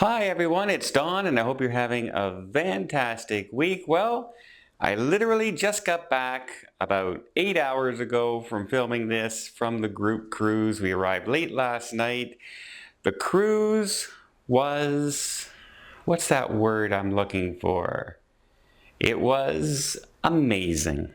Hi everyone, it's Don and I hope you're having a fantastic week. Well, I literally just got back about 8 hours ago from filming this from the group cruise. We arrived late last night. The cruise was, what's that word I'm looking for? It was amazing.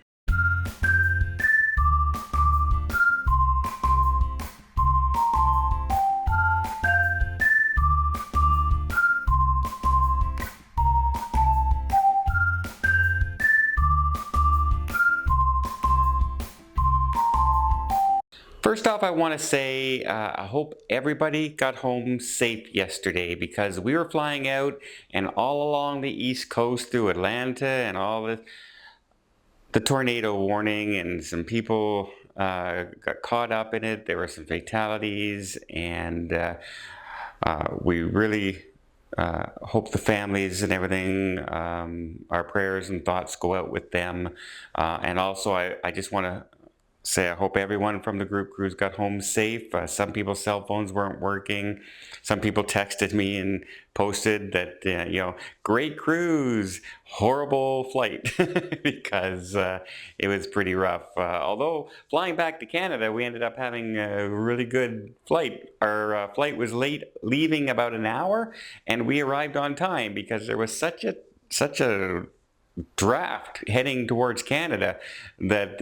First off, I want to say I hope everybody got home safe yesterday because we were flying out and all along the East Coast through Atlanta and all the tornado warning, and some people got caught up in it. There were some fatalities, and we really hope the families and everything, our prayers and thoughts go out with them. And also, I just want to say I hope everyone from the group cruise got home safe. Some people's cell phones weren't working. Some people texted me and posted that, great cruise, horrible flight, because it was pretty rough. Although flying back to Canada, we ended up having a really good flight. Our flight was late, leaving about an hour, and we arrived on time because there was such a draft heading towards Canada that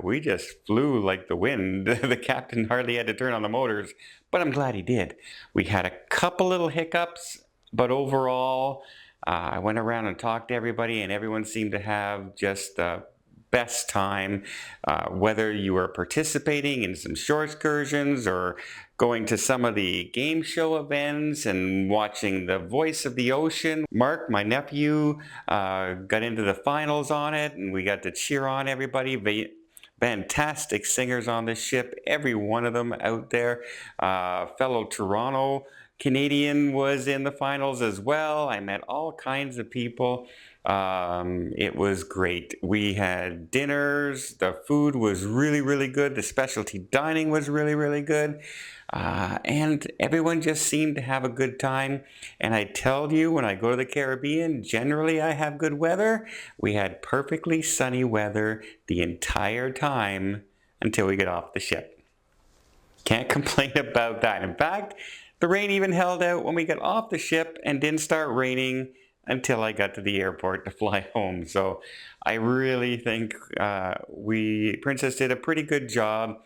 we just flew like the wind. The captain hardly had to turn on the motors, but I'm glad he did. We had a couple little hiccups, but overall, I went around and talked to everybody, and everyone seemed to have just the best time, whether you were participating in some shore excursions or going to some of the game show events and watching The Voice of the Ocean. Mark, my nephew, got into the finals on it, and we got to cheer on everybody. Fantastic singers on this ship, every one of them out there. Fellow Toronto Canadian was in the finals as well. I met all kinds of people. It was great. We had dinners. The food was really, really good. The specialty dining was really, really good. And everyone just seemed to have a good time. And I tell you, when I go to the Caribbean, generally I have good weather. We had perfectly sunny weather the entire time until we get off the ship. Can't complain about that. In fact, the rain even held out when we got off the ship and didn't start raining until I got to the airport to fly home. So I really think Princess did a pretty good job.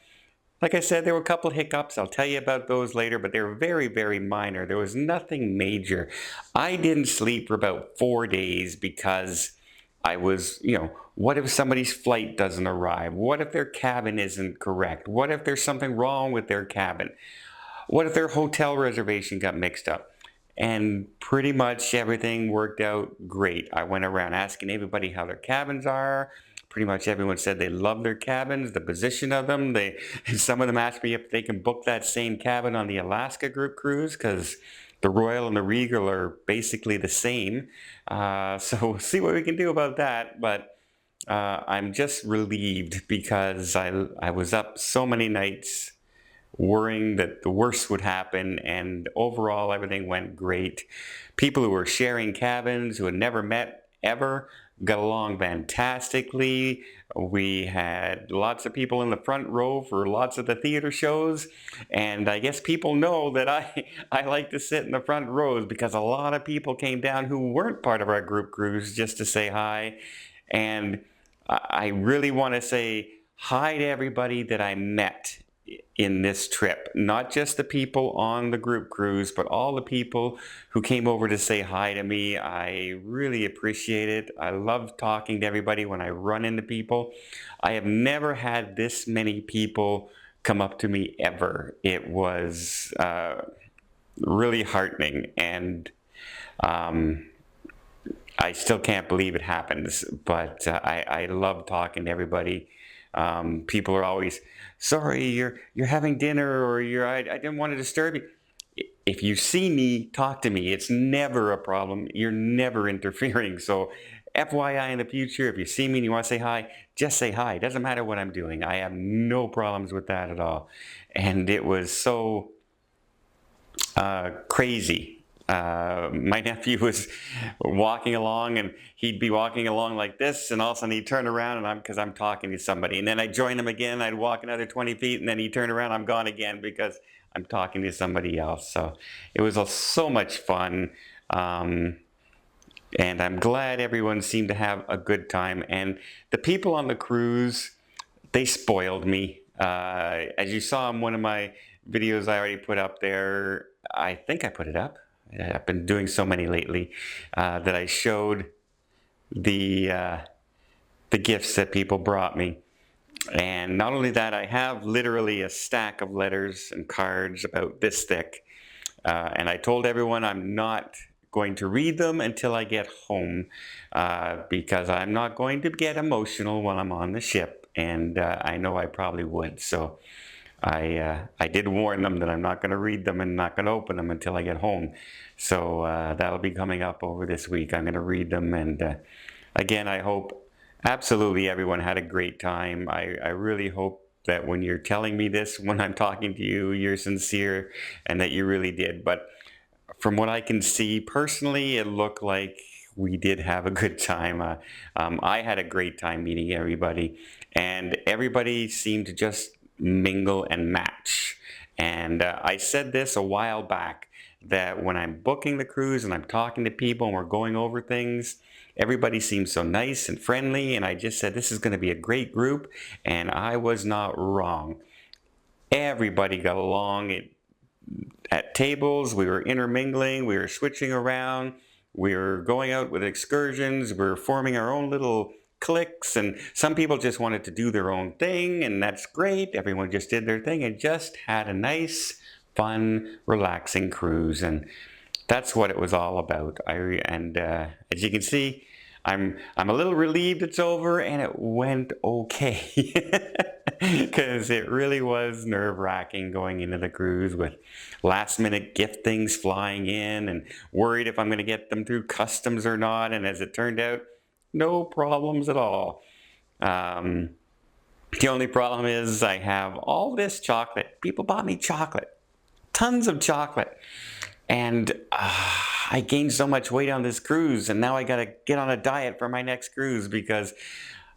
Like I said, there were a couple hiccups. I'll tell you about those later, but they were very, very minor. There was nothing major. I didn't sleep for about 4 days because I was, what if somebody's flight doesn't arrive? What if their cabin isn't correct? What if there's something wrong with their cabin? What if their hotel reservation got mixed up? And pretty much everything worked out great. I went around asking everybody how their cabins are. Pretty much everyone said they love their cabins, the position of them. Some of them asked me if they can book that same cabin on the Alaska group cruise because the Royal and the Regal are basically the same. So we'll see what we can do about that. But I'm just relieved because I was up so many nights worrying that the worst would happen, and overall everything went great. People who were sharing cabins, who had never met ever, got along fantastically. We had lots of people in the front row for lots of the theater shows, and I guess people know that I like to sit in the front rows because a lot of people came down who weren't part of our group cruise just to say hi. And I really want to say hi to everybody that I met in this trip, not just the people on the group cruise, but all the people who came over to say hi to me. I really appreciate it. I love talking to everybody when I run into people. I have never had this many people come up to me ever. It was really heartening, and I still can't believe it happens, but I love talking to everybody. People are always, sorry, you're having dinner, or I didn't want to disturb you. If you see me, talk to me. It's never a problem. You're never interfering. So FYI, in the future, if you see me and you want to say hi, just say hi. It doesn't matter what I'm doing. I have no problems with that at all. And it was so crazy My nephew was walking along, and he'd be walking along like this, and all of a sudden he'd turn around, and because I'm talking to somebody, and then I'd join him again. I'd walk another 20 feet, and then he'd turn around. I'm gone again because I'm talking to somebody else. So it was so much fun. Um, and I'm glad everyone seemed to have a good time. And the people on the cruise, they spoiled me. As you saw in one of my videos I already put up there, I think I put it up. I've been doing so many lately that I showed the uh, the gifts that people brought me. And not only that, I have literally a stack of letters and cards about this thick. And I told everyone I'm not going to read them until I get home because I'm not going to get emotional when I'm on the ship. And I know I probably would. So I did warn them that I'm not going to read them and not going to open them until I get home. So that'll be coming up over this week. I'm going to read them. And again, I hope absolutely everyone had a great time. I really hope that when you're telling me this, when I'm talking to you, you're sincere and that you really did. But from what I can see personally, it looked like we did have a good time. I had a great time meeting everybody, and everybody seemed to just mingle and match. And I said this a while back that when I'm booking the cruise and I'm talking to people and we're going over things, everybody seems so nice and friendly. And I just said this is going to be a great group, and I was not wrong. Everybody got along. At tables, we were intermingling, we were switching around, we were going out with excursions, we were forming our own little cliques, and some people just wanted to do their own thing, and that's great. Everyone just did their thing and just had a nice, fun, relaxing cruise, and that's what it was all about. As you can see, I'm a little relieved it's over, and it went okay. Because it really was nerve-wracking going into the cruise with last-minute gift things flying in and worried if I'm going to get them through customs or not. And as it turned out, no problems at all. Um, the only problem is I have all this chocolate. People bought me chocolate, tons of chocolate. And I gained so much weight on this cruise, and now I got to get on a diet for my next cruise because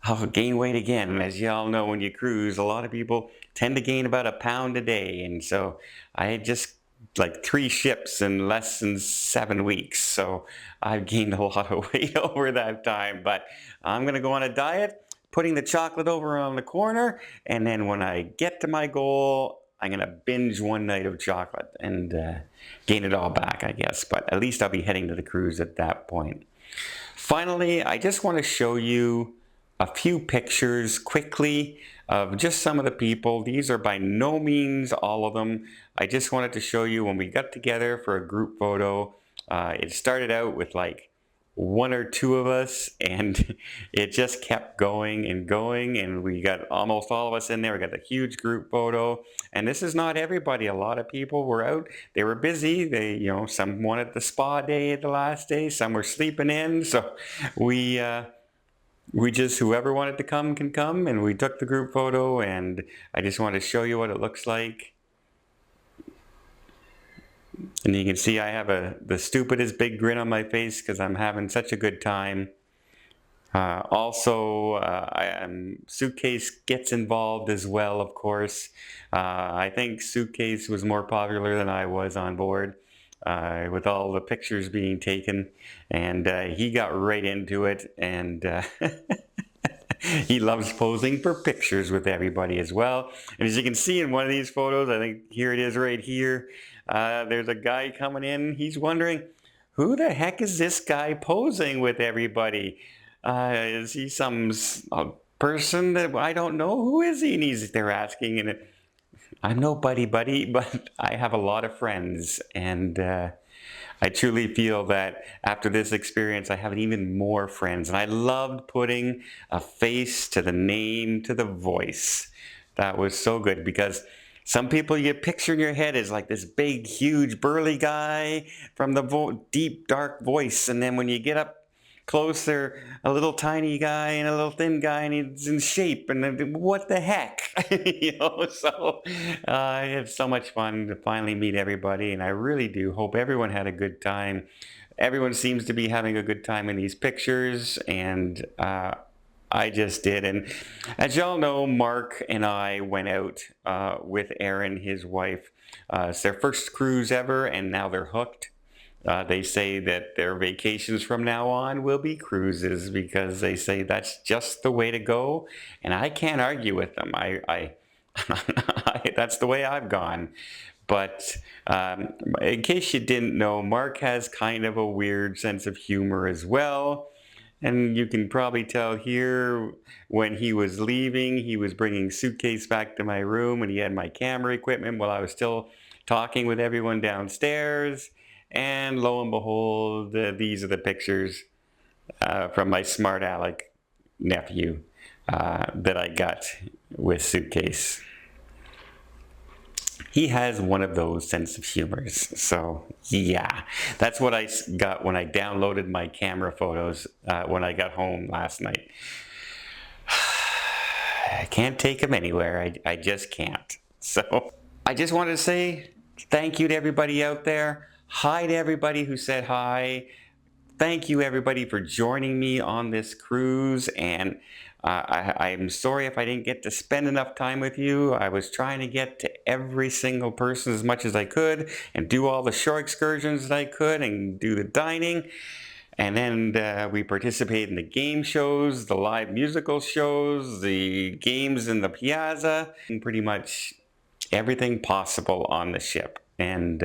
I'll gain weight again. And as you all know, when you cruise, a lot of people tend to gain about a pound a day. And so I had just like 3 ships in less than 7 weeks. So I've gained a lot of weight over that time. But I'm going to go on a diet, putting the chocolate over on the corner. And then when I get to my goal, I'm going to binge one night of chocolate and gain it all back, I guess. But at least I'll be heading to the cruise at that point. Finally, I just want to show you a few pictures quickly of just some of the people. These are by no means all of them. I just wanted to show you when we got together for a group photo. It started out with like 1 or 2 of us, and it just kept going, and we got almost all of us in there. We got a huge group photo, and this is not everybody. A lot of people were out. They were busy. Some wanted the spa day the last day. Some were sleeping in. So we just, whoever wanted to come can come, and we took the group photo, and I just wanted to show you what it looks like. And you can see I have the stupidest big grin on my face because I'm having such a good time. Suitcase gets involved as well, of course. I think Suitcase was more popular than I was on board with all the pictures being taken. And he got right into it. And he loves posing for pictures with everybody as well. And as you can see in one of these photos, I think here it is right here, there's a guy coming in. He's wondering, who the heck is this guy posing with everybody? Is he some person that I don't know? Who is he? And they're asking, and I'm no buddy, but I have a lot of friends, and I truly feel that after this experience, I have even more friends. And I loved putting a face to the name, to the voice. That was so good because some people you picture in your head as like this big, huge, burly guy from the deep, dark voice. And then when you get up close, they're a little tiny guy and a little thin guy, and he's in shape, and then what the heck? So I had so much fun to finally meet everybody, and I really do hope everyone had a good time. Everyone seems to be having a good time in these pictures, and I just did. And as y'all know, Mark and I went out with Aaron, his wife. It's their first cruise ever, and now they're hooked. They say that their vacations from now on will be cruises because they say that's just the way to go, and I can't argue with them. That's the way I've gone. But in case you didn't know, Mark has kind of a weird sense of humor as well. And you can probably tell here when he was leaving, he was bringing suitcase back to my room and he had my camera equipment while I was still talking with everyone downstairs. And lo and behold, these are the pictures from my smart aleck nephew that I got with suitcase. He has one of those sense of humors. So yeah, that's what I got when I downloaded my camera photos when I got home last night. I can't take them anywhere. I just can't. So I just wanted to say thank you to everybody out there. Hi to everybody who said hi. Thank you everybody for joining me on this cruise, and I'm sorry if I didn't get to spend enough time with you. I was trying to get to every single person as much as I could and do all the shore excursions that I could and do the dining. And then we participated in the game shows, the live musical shows, the games in the piazza, and pretty much everything possible on the ship. And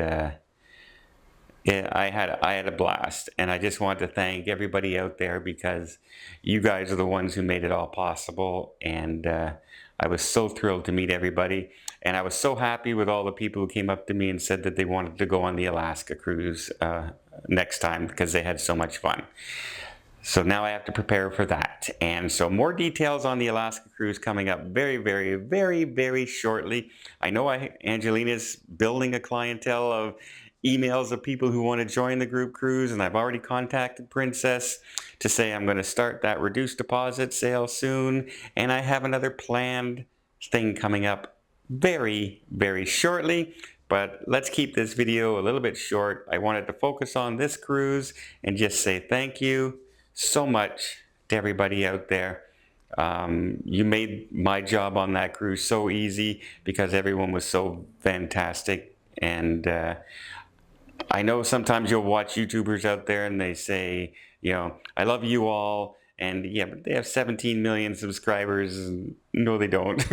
yeah, I had a blast, and I just want to thank everybody out there because you guys are the ones who made it all possible, and I was so thrilled to meet everybody, and I was so happy with all the people who came up to me and said that they wanted to go on the Alaska cruise next time because they had so much fun. So now I have to prepare for that. And so more details on the Alaska cruise coming up very, very, very, very shortly. I know Angelina's building a clientele of emails of people who want to join the group cruise, and I've already contacted Princess to say I'm going to start that reduced deposit sale soon, and I have another planned thing coming up very, very shortly. But let's keep this video a little bit short. I wanted to focus on this cruise and just say thank you so much to everybody out there. You made my job on that cruise so easy because everyone was so fantastic. And I know sometimes you'll watch YouTubers out there and they say, I love you all. And yeah, but they have 17 million subscribers. No, they don't.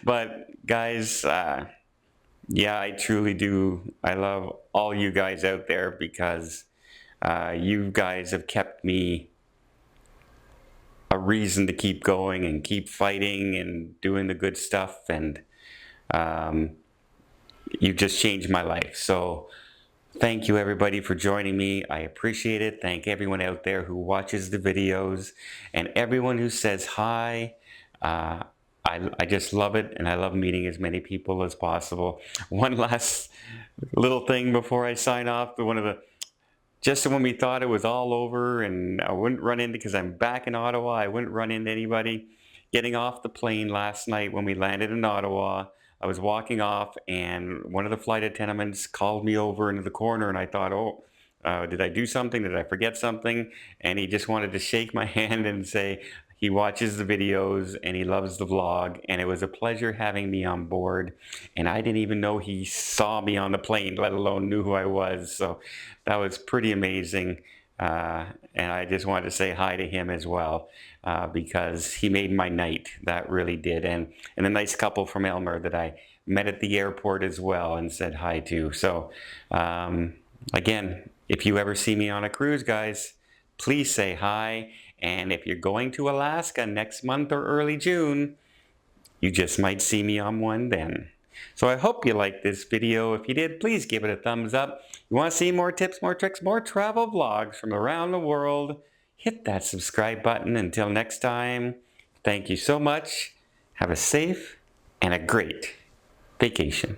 But guys, yeah, I truly do. I love all you guys out there because you guys have kept me a reason to keep going and keep fighting and doing the good stuff, and you just changed my life. So thank you everybody for joining me. I appreciate it. Thank everyone out there who watches the videos and everyone who says hi. I just love it, and I love meeting as many people as possible. One last little thing before I sign off. Just when we thought it was all over and I wouldn't run into, because I'm back in Ottawa, I wouldn't run into anybody. Getting off the plane last night when we landed in Ottawa, I was walking off and one of the flight attendants called me over into the corner, and I thought, oh, did I do something? Did I forget something? And he just wanted to shake my hand and say he watches the videos and he loves the vlog, and it was a pleasure having me on board. And I didn't even know he saw me on the plane, let alone knew who I was. So that was pretty amazing. And I just wanted to say hi to him as well because he made my night. That really did. And a nice couple from Elmer that I met at the airport as well and said hi to. So again, if you ever see me on a cruise, guys, please say hi. And if you're going to Alaska next month or early June, you just might see me on one then. So I hope you liked this video. If you did, please give it a thumbs up. You want to see more tips, more tricks, more travel vlogs from around the world, hit that subscribe button. Until next time, thank you so much. Have a safe and a great vacation.